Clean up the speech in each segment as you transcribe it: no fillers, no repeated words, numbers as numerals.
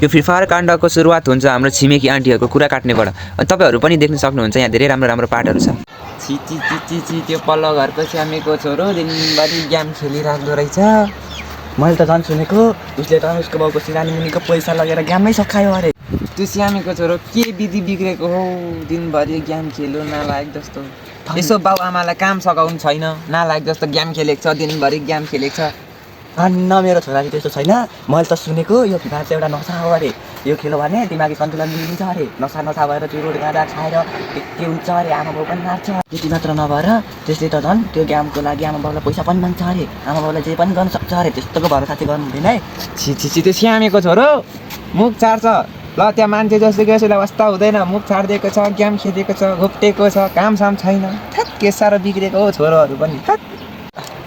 यो free fire काण्डको सुरुवात हुन्छ हाम्रो छिमेकी आन्टीहरूको कुरा काट्नेबाट। अनि तपाईँहरू पनि देख्न सक्नुहुन्छ यहाँ धेरै राम्रो राम्रो पार्टहरू छ। छि छि छि छि छि त्यो पल्लो घरको स्यामीको छोरो दिनभरि गेम खेलिराख्दो रहेछ। मैले त झन् सुनेको उसले त उसको बाउको सिरानी मुनिको पैसा लगेर गेममै सखायो अरे। त्यो स्यामीको छोरो के विधि बिग्रेको हो, दिनभरि गेम खेल्यो नालायक जस्तो। यसो बाउ आमालाई काम सघाउनु छैन, नालायक जस्तो गेम खेलेको छ, दिनभरि गेम खेलेको छ। न मेरो छोरा चाहिँ त्यस्तो छैन। मैले त सुनेको यो फ्री फायर चाहिँ एउटा नसा हो अरे। यो खेल्यो भने दिमागी सन्तुलन बिग्रिन्छ अरे। नसा भएर चुरोट गाँजा खाएर के हुन्छ अरे, आमा बाउ पनि मार्छ। त्यति मात्र नभएर त्यसले त झन् त्यो गेमको लागि आमा बाउलाई पैसा पनि माग्छ अरे। आमा बाउलाई जे पनि गर्न सक्छ अरे। त्यस्तोको भरोसा चाहिँ गर्नु हुँदैन है। छि छि छि त्यो स्यामीको छोरो मुख छाड्छ। ल त्यहाँ मान्छे जस्तो यसोलाई वास्ता हुँदैन, मुख छाडिदिएको छ, गेम खेलेको छ, घोप्टेको छ, कामसाम छैन। थ्याट के साह्रो बिग्रेको हो छोरोहरू पनि। थ्याट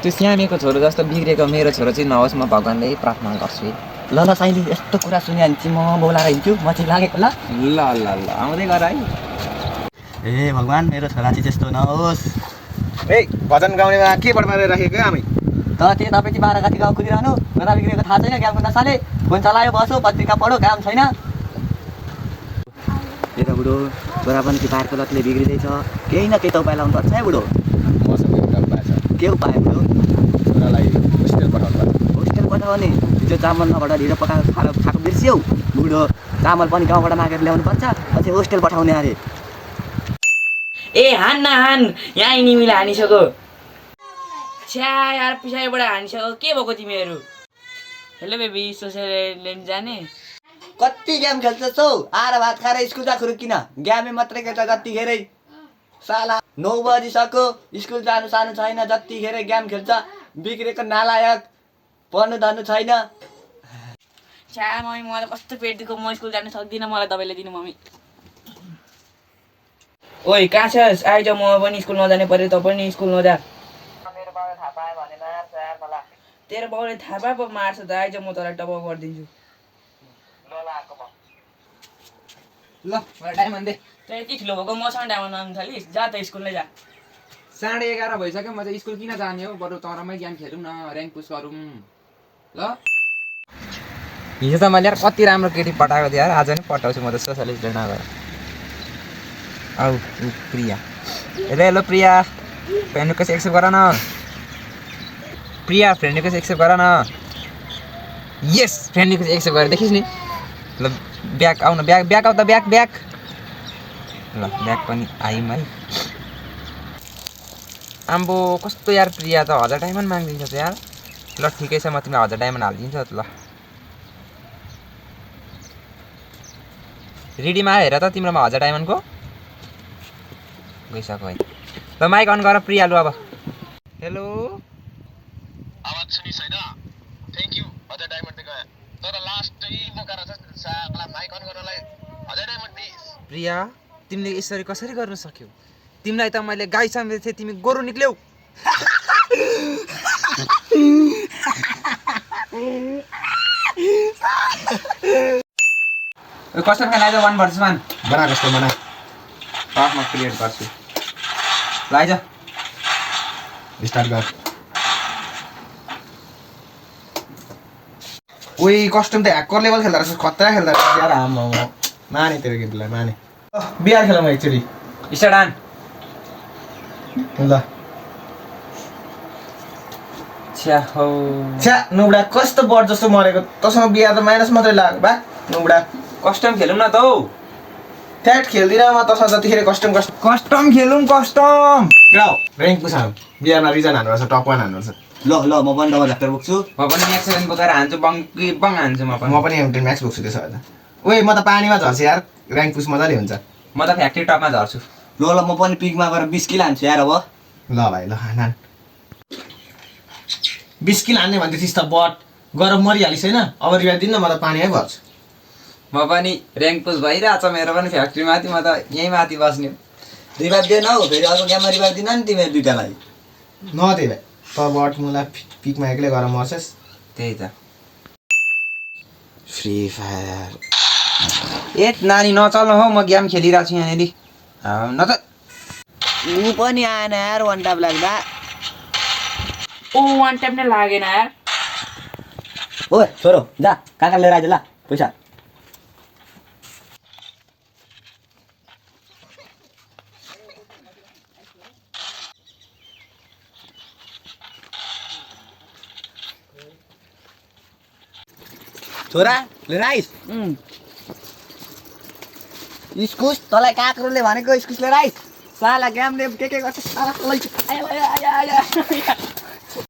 त्यो स्यामीको छोरो जस्तो बिग्रेको मेरो छोरो चाहिँ नहोस्, म भगवान्ले प्रार्थना गर्छु। ल ल साइली यस्तो कुरा सुने भने चाहिँ म बोलाएर हिँड्छु। म चाहिँ लागेको ल ल ल ल आउँदै गर है। ए भगवान् मेरो छोरा चाहिँ त्यस्तो नहोस्। ए भजन गाउनेमा के बडमारेर राखेको आमै त त्यही तपाईँ चाहिँ 12 गति गाउँ कुदिरहनु। गरा बिग्रेको थाहा छैन। गेमको नसाले फोन चलायो, बसो, पत्रिका पढो, काम छैन। ए त बुढो छोरा पनि फ्री फायरको लतले बिग्रिँदैछ। केही न केही त उपाय लाउनुपर्छ है बुढो। मसँग एउटा उपाय छ। के उपाय बुढो? छोरालाई होस्टेल पठाउनु पर्छ। होस्टेल पठाउने त्यो चामल नबाट ढिलो पकाएको खाएको बिर्स्यौ बुढो। चामल पनि गाउँबाट मागेर ल्याउनु पर्छ, अझै होस्टेल पठाउने अरे। ए हान न हान, यहाँ निमीलाई हानिसक्यो। छ्या यार पछाडिबाट हानिसक्यो। के भएको तिमीहरू? हेलो बेबी, सोसियल जाने? कति गेम खेल्छौ? आएर भात खाएर स्कुल जा खुरुकिन। गेमै मात्रै खेल्छ जतिखेरै। साला 9 बजिसक्यो, स्कुल जानु सानो छैन, जतिखेरै गेम खेल्छ। बिग्रेको नालायक, पढ्नु धन्नु छैन। छ्या मम्मी मलाई कस्तो पेट दुख्यो, म स्कुल जानु सक्दिनँ, मलाई दबाईले दिनु मम्मी। ओइ कहाँ छस्? आइज, म पनि स्कुल नजाने पऱ्यो, तँ पनि स्कुल नजा। मेरो बाउले थाहा पायो भने मार्छ यार मलाई। तेरो बाउले थाहा पाए पो मार्छ त। आइज म तँलाई टप गरिदिन्छु। ल मलाई डायमन्ड दे। तँ यति ठुलो भएको मसँग डायमन्ड माग्नु थालिस्? जा त स्कुल नै जा। 11:30 भइसक्यो, म चाहिँ स्कुल किन जाने हो, बरु तरमै गेम खेलौँ न, ऱ्याङ्क पुस गरौँ ल। हिजो त मैले यार कति राम्रो केटी पठाएको थिएँ यार, आज नि पठाउँछु म त सोसियलिस्ट नगएर। आऊ प्रिया। हेलो प्रिया, फ्रेन्ड रिक्वेस्ट एक्सेप्ट गर न। प्रिया फ्रेन्ड रिक्वेस्ट एक्सेप्ट गर न। यस फ्रेन्ड रिक्वेस्ट एक्सेप्ट गरेर देखिस् नि। ल ब्याक आउन, ब्याक आउ त, ब्याक। ल ब्याक पनि आइम है। आम्बो कस्तो यार प्रिया त 1000 डायमन्ड माग्दिन्छ त यार। ल ठिकै छ, म तिमीलाई 1000 डायमन्ड हालिदिन्छु ल। रेडीमा हेर त तिम्रोमा 1000 डायमन्डको गइसक्यो है। ल माइक अन गर प्रिया लु अब। हेलो आवाज सुनि छैन? थ्यांक यू 1000 डायमन्ड दिएको। तर लास्टै मौका रहेछ साला माइक अन गर्नलाई। 1000 डायमन्ड प्लिज। प्रिया तिमीले यसरी कसरी गर्न सक्यौ? तिमीलाई त मैले गाई सम्झेको थिएँ, तिमी गोरु निक्ल्यौ। कस्तो खेला आइज 1 भर्सेस 1 बना कस्तो बना। म क्रिएट गर्छु। ल आइज स्टार्ट गर। ओइ कस्टम त ह्याकर लेभल खेल्दा रहेछ, खतरा खेल्दा रहेछ यार। आम्मा माने तेरो गेमलाई माने। बिहार खेलौँ एकचोटि। स्टार्ट आन। ल छ्या हौ छ्या नुबडा कस्तो बड जस्तो मरेको। तसँग बिहार त माइनस मात्रै लाग्यो बा नुबडा। कस्टम खेलौँ न त हौ। फ्याट खेल्दिनँ म तसँग जतिखेर कस्टम खेलौँ कस्टम। ऱ्याङ्क पुस हानु। बिहारमा रिजन हान्नुपर्छ, टप 1 हान्नुपर्छ। ल म पनि डबल झाक्टर बोक्छु। म पनि म्याक्स 7 बोकेर हान्छु, बङ हान्छु म पनि। म पनि एमटी म्याक्स बोक्छु त्यसो भए। ओइ म त पानीमा झर्छु यार, ऱ्याङ्क पुस मजाले हुन्छ। म त फ्याक्ट्री टपमा झर्छु। ल म पनि पिकमा गएर 20 किलो हान्छु यार अब। ल भाइ ल हान 20 किलो हान्ने भन्दैथिस् त बट गरम मरिहालिस् होइन। अब रिवाज दिन्न, म त पानीमै भर्छु। म पनि ऱ्याङ्क पुस भइरहेछ मेरो पनि फ्याक्ट्री माथि, म त यहीँ माथि बस्ने। रिभाइभ दिएन हौ, फेरि अर्को गेममा रिभाइभ दिनु नि तिमीहरू दुइटालाई। नदिए भाइ त बट मलाई पिकमा एक्लै गएर मर्छस्। त्यही त। फ्री फायर ए नानी नचल्नु हौ, म गेम खेलिरहेको छु यहाँनिर। न त ऊ पनि आएन यार वान ट्याप लाग्दा। ओ वान टाइम नै लागेन यार। ओ छोरो जा काका लिएर आइज ल पैसा। छोरा लिएर आइस इस्कुस तँलाई काँक्रोले भनेको इस्कुस लिएर आइस साला ग्यामले के गर्छ साला